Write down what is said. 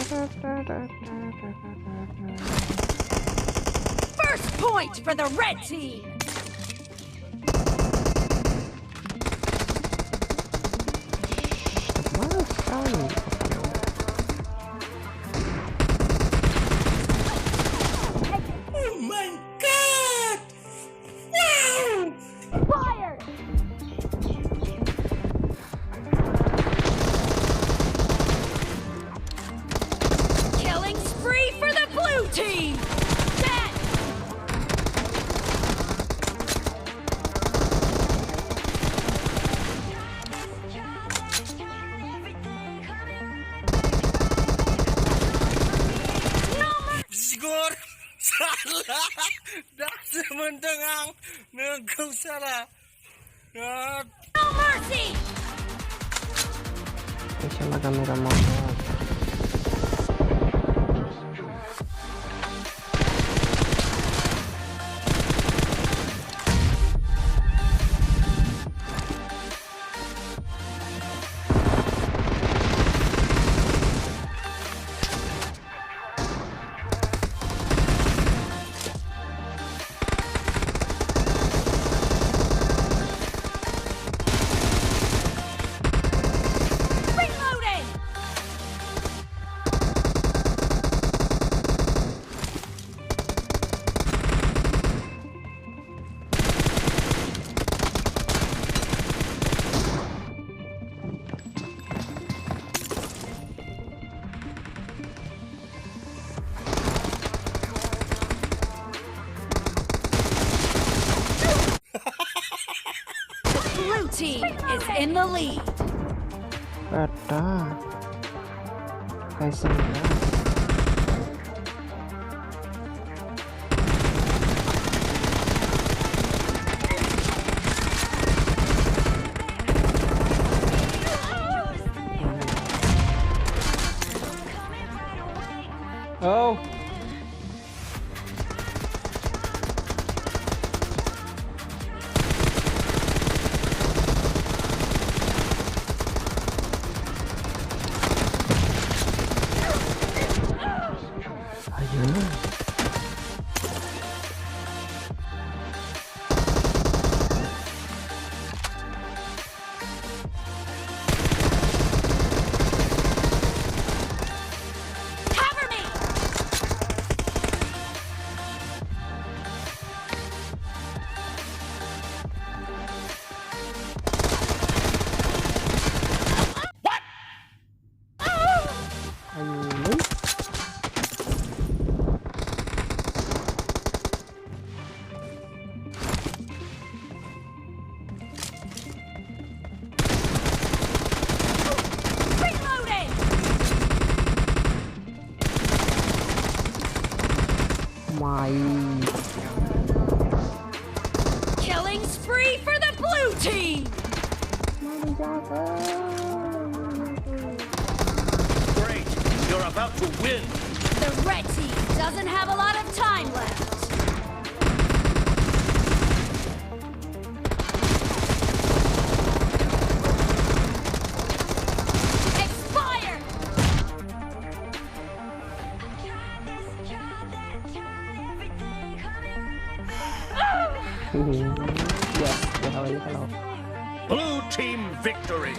First point for the red team. Oh my god! Wow! Fire! Killing spree for the blue team. Dead. Skor salah dah semendengang nengkau salah. No mercy. Siya kamera mo. Reloading. Blue team is in the lead. Ada. Kayak semua. Oh. Ayun. Cover me. Ayun. Reloading. Main. Killing spree for the blue team. Great, you're about to win. The red team doesn't have a lot of time left. Expired. Yes, dahil kalau Blue team victory.